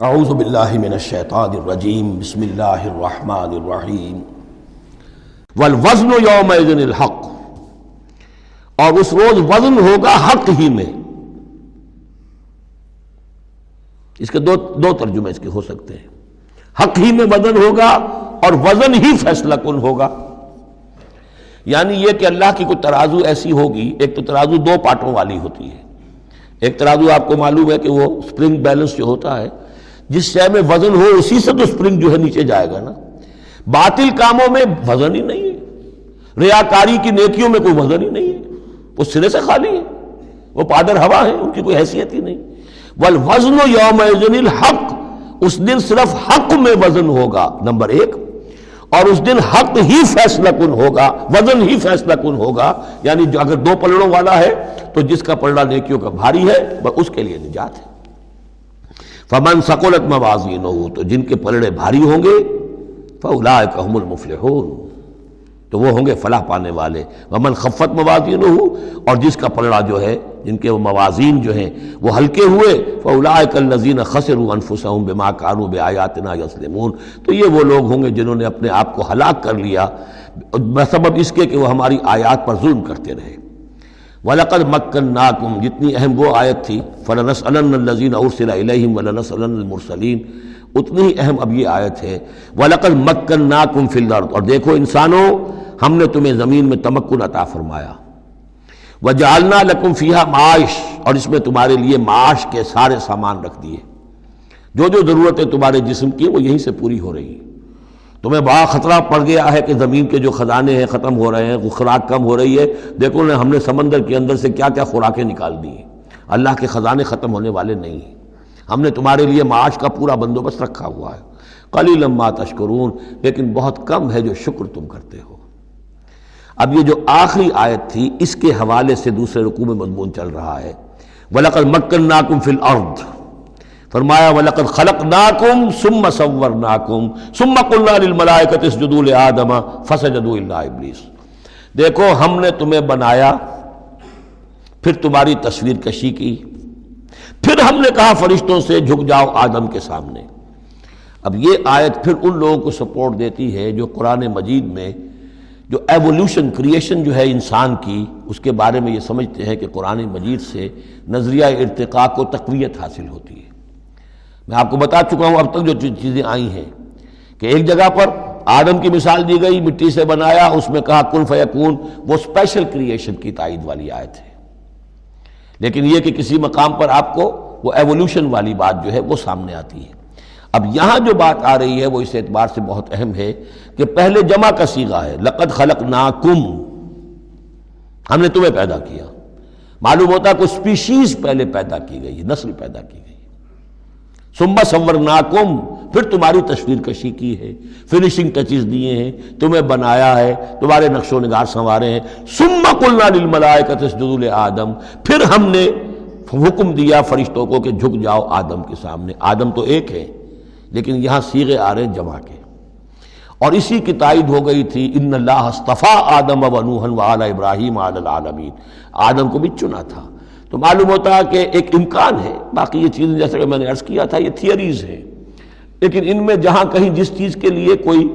اعوذ باللہ من الشیطان الرجیم بسم اللہ الرحمن الرحیم والوزن یومئذ الحق، اور اس روز وزن ہوگا حق ہی میں۔ اس کے دو ترجمے اس کے ہو سکتے ہیں، حق ہی میں وزن ہوگا اور وزن ہی فیصلہ کن ہوگا۔ یعنی یہ کہ اللہ کی کوئی ترازو ایسی ہوگی، ایک تو ترازو دو پارٹوں والی ہوتی ہے۔ ایک ترازو آپ کو معلوم ہے کہ وہ سپرنگ بیلنس جو ہوتا ہے، جس شے میں وزن ہو اسی سے تو سپرنگ جو ہے نیچے جائے گا نا۔ باطل کاموں میں وزن ہی نہیں ہے، ریاکاری کی نیکیوں میں کوئی وزن ہی نہیں ہے، وہ سرے سے خالی ہے، وہ پادر ہوا ہے، ان کی کوئی حیثیت ہی نہیں۔ والوزن یومئذ الحق، اس دن صرف حق میں وزن ہوگا، نمبر ایک، اور اس دن حق ہی فیصلہ کن ہوگا، وزن ہی فیصلہ کن ہوگا۔ یعنی جو اگر دو پلڑوں والا ہے تو جس کا پلڑا نیکیوں کا بھاری ہے اس کے لیے نجات ہے۔ فمن ثقلت موازینہ، تو جن کے پلڑے بھاری ہوں گے، فاولئک هم المفلحون، تو وہ ہوں گے فلاح پانے والے۔ ومن خفت موازینہ، اور جس کا پلڑا جو ہے، جن کے موازین جو ہیں وہ ہلکے ہوئے، فاولئک الذین خسروا انفسهم بما كانوا بآیاتنا یظلمون، تو یہ وہ لوگ ہوں گے جنہوں نے اپنے آپ کو ہلاک کر لیا بسبب اس کے کہ وہ ہماری آیات پر ظلم کرتے رہے۔ وَلَقَدْ مَكَّنَّاكُمْ، جتنی اہم وہ آیت تھی، فَلَنَسْأَلَنَّ الَّذِينَ أُرْسِلَ إِلَيْهِمْ وَلَنَسْأَلَنَّ الْمُرْسَلِينَ، اتنی ہی اہم اب یہ آیت ہے۔ وَلَقَدْ مَكَّنَّاكُمْ فِي الْأَرْضِ، اور دیکھو انسانوں، ہم نے تمہیں زمین میں تمکن عطا فرمایا۔ وَجَعَلْنَا لَكُمْ فِيهَا مَعَاشٍ، اور اس میں تمہارے لیے معاش کے سارے سامان رکھ دیے، جو ضرورتیں تمہارے جسم کی وہ یہیں سے پوری ہو رہی ہیں۔ تمہیں بڑا خطرہ پڑ گیا ہے کہ زمین کے جو خزانے ہیں ختم ہو رہے ہیں، خوراک کم ہو رہی ہے، دیکھو ہم نے سمندر کے اندر سے کیا کیا خوراکیں نکال دی ہیں۔ اللہ کے خزانے ختم ہونے والے نہیں ہیں، ہم نے تمہارے لیے معاش کا پورا بندوبست رکھا ہوا ہے۔ قلیلا ما تشکرون، لیکن بہت کم ہے جو شکر تم کرتے ہو۔ اب یہ جو آخری آیت تھی، اس کے حوالے سے دوسرے رکوع میں مضمون چل رہا ہے۔ وَلَقَدْ مَكَّنَّاكُمْ فِي الْأَرْضِ، فرمایا وَلَقَدْ خَلَقْنَاكُمْ ثُمَّ صَوَّرْنَاكُمْ ثُمَّ قُلْنَا لِلْمَلَائِكَةِ اسْجُدُوا لِآدَمَ فَسَجَدُوا إِلَّا إِبْلِيسَ، دیکھو ہم نے تمہیں بنایا، پھر تمہاری تصویر کشی کی، پھر ہم نے کہا فرشتوں سے جھک جاؤ آدم کے سامنے۔ اب یہ آیت پھر ان لوگوں کو سپورٹ دیتی ہے جو قرآن مجید میں جو ایوولوشن، کریشن جو ہے انسان کی، اس کے بارے میں یہ سمجھتے ہیں کہ قرآن مجید سے نظریہ ارتقاء کو تقویت حاصل ہوتی ہے۔ میں آپ کو بتا چکا ہوں اب تک جو چیزیں آئی ہیں کہ ایک جگہ پر آدم کی مثال دی گئی، مٹی سے بنایا، اس میں کہا کن فیکون، وہ اسپیشل کریشن کی تائید والی آیت ہے۔ لیکن یہ کہ کسی مقام پر آپ کو وہ ایوولوشن والی بات جو ہے وہ سامنے آتی ہے۔ اب یہاں جو بات آ رہی ہے وہ اس اعتبار سے بہت اہم ہے کہ پہلے جمع کا صیغہ ہے، لقد خلقناکم، ہم نے تمہیں پیدا کیا۔ معلوم ہوتا ہے کوئی اسپیشیز پہلے پیدا کی گئی، نسل پیدا کی گئی۔ ثم صورناکم، پھر تمہاری تصویر کشی کی ہے، فنیشنگ ٹچز دیے ہیں، تمہیں بنایا ہے، تمہارے نقش و نگار سنوارے ہیں۔ ثم قلنا للملائکۃ اسجدوا لآدم، پھر ہم نے حکم دیا فرشتوں کو کہ جھک جاؤ آدم کے سامنے۔ آدم تو ایک ہے، لیکن یہاں صیغے آ رہے ہیں جمع کے، اور اسی کی تائید ہو گئی تھی ان اللہ اصطفیٰ آدم و نوحا وآل ابراہیم علی العالمین، آدم کو بھی چنا تھا۔ تو معلوم ہوتا ہے کہ ایک امکان ہے، باقی یہ چیزیں جیسے کہ میں نے عرض کیا تھا یہ تھیوریز ہیں، لیکن ان میں جہاں کہیں جس چیز کے لیے کوئی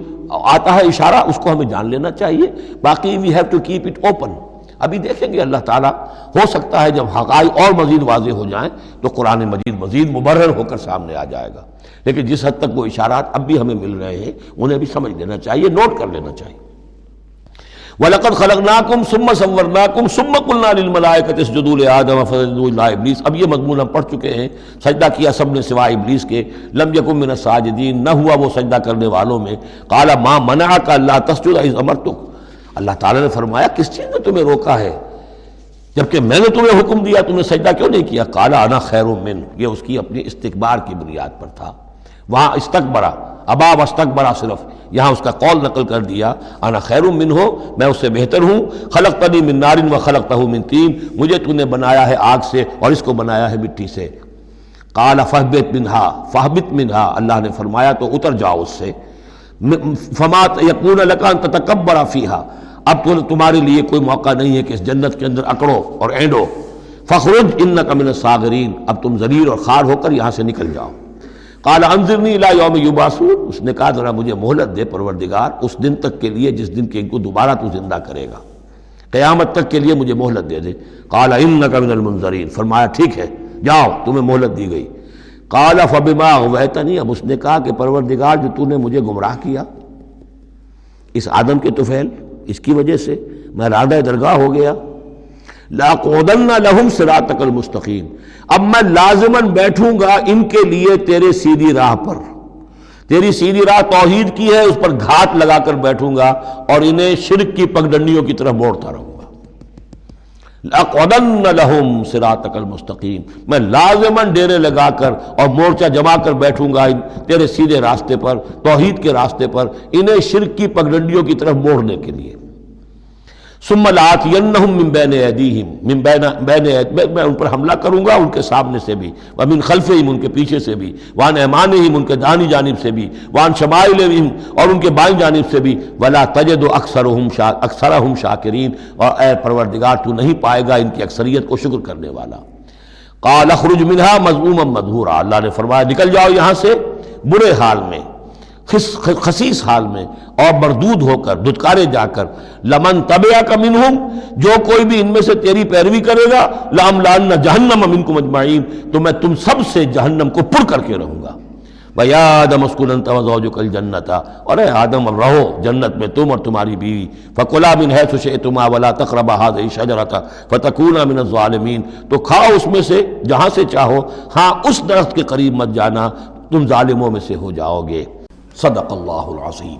آتا ہے اشارہ اس کو ہمیں جان لینا چاہیے، باقی we have to keep it open. ابھی دیکھیں گے اللہ تعالیٰ، ہو سکتا ہے جب حقائق اور مزید واضح ہو جائیں تو قرآن مزید مبرر ہو کر سامنے آ جائے گا، لیکن جس حد تک وہ اشارات اب بھی ہمیں مل رہے ہیں انہیں بھی سمجھ لینا چاہیے، نوٹ کر لینا چاہیے۔ وَلَقَدْ خَلَقْنَاكُمْ ثُمَّ صَوَّرْنَاكُمْ ثُمَّ قُلْنَا لِلْمَلَائِكَةِ اسْجُدُوا لِآدَمَ فَسَجَدُوا إِلَّا إِبْلِيسَ، اب یہ مضمون ہم پڑھ چکے ہیں۔ سجدہ کیا سب نے سوائے ابلیس کے، لم یکن من الساجدین، نہ ہوا وہ سجدہ کرنے والوں میں۔ قَالَ مَا مَنَعَكَ أَلَّا تَسْجُدَ إِذْ أَمَرْتُكَ، اللہ تعالیٰ نے فرمایا کس چیز نے تمہیں روکا ہے جبکہ میں نے تمہیں حکم دیا، تم نے سجدہ کیوں نہیں کیا؟ قَالَ أَنَا خَيْرٌ مِّنْهُ، یہ اس کی اپنی استکبار کی بنیاد پر تھا۔ وہاں استکبرا، ابا واستکبرا، صرف یہاں اس کا قول نقل کر دیا، انا خیر منہ، میں اس سے بہتر ہوں۔ خلقتنی من نار وخلقتہ من طین، مجھے تو نے بنایا ہے آگ سے اور اس کو بنایا ہے مٹی سے۔ قال فاہبط منہا، اللہ نے فرمایا تو اتر جاؤ اس سے۔ فما یکون لک ان تتکبر فیہا، اب تو تمہارے لیے کوئی موقع نہیں ہے کہ اس جنت کے اندر اکڑو اور اینڈو۔ فخرج انک من الصاغرین، اب تم ذلیل اور خوار ہو کر یہاں سے نکل جاؤ۔ قال انظرنی الی یوم یبعثون، اس نے کہا ذرا مجھے مہلت دے پروردگار اس دن تک کے لیے جس دن کہ ان کو دوبارہ تو زندہ کرے گا، قیامت تک کے لیے مجھے مہلت دے دے۔ قال انک من المنظرین، فرمایا ٹھیک ہے جاؤ تمہیں مہلت دی گئی۔ قال فبما اغویتنی، اب اس نے کہا کہ پروردگار جو تو نے مجھے گمراہ کیا اس آدم کے طفیل، اس کی وجہ سے میں رادہ درگاہ ہو گیا، لاقعدن لہم صراطک المستقیم، اب میں لازماً بیٹھوں گا ان کے لیے تیرے سیدھی راہ پر، تیری سیدھی راہ توحید کی ہے، اس پر گھات لگا کر بیٹھوں گا اور انہیں شرک کی پگڈنڈیوں کی طرف موڑتا رہوں گا۔ لاقعدن لہم صراطک المستقیم، میں لازماً ڈیرے لگا کر اور مورچہ جما کر بیٹھوں گا تیرے سیدھے راستے پر، توحید کے راستے پر، انہیں شرک کی پگڈنڈیوں کی طرف موڑنے کے لیے۔ ثم لآتینہم من بین ایدیہم، میں ان پر حملہ کروں گا ان کے سامنے سے بھی، ومن خلفہم ان کے پیچھے سے بھی، وعن ایمانہم ان کے دانی جانب سے بھی، وعن شمائلہم اور ان کے بائیں جانب سے بھی، ولا تجد اکثرہم شاکرین، اور اے پروردگار تو نہیں پائے گا ان کی اکثریت کو شکر کرنے والا۔ قال اخرج منہا مذموما مدحورا، اللہ نے فرمایا نکل جاؤ یہاں سے برے حال میں، خسیس حال میں اور مردود ہو کر، دھتکارے جا کر، لمن تبعک منہم، جو کوئی بھی ان میں سے تیری پیروی کرے گا، لاملأن جہنم منکم اجمعین، تو میں تم سب سے جہنم کو پر کر کے رہوں گا۔ وَيَا آدَمُ اسْكُنْ أَنْتَ وَزَوْجُكَ الْجَنَّةَ، اور اے آدم اب رہو جنت میں تم اور تمہاری بیوی، فَكُلَا مِنْ حَيْثُ شِئْتُمَا وَلَا تَقْرَبَا هَٰذِهِ الشَّجَرَةَ فَتَكُونَا مِنَ الظَّالِمِينَ، تو کھاؤ اس میں سے جہاں سے چاہو، ہاں اس درخت کے قریب مت جانا، تم ظالموں میں سے ہو جاؤ گے۔ صدق اللہ العظیم۔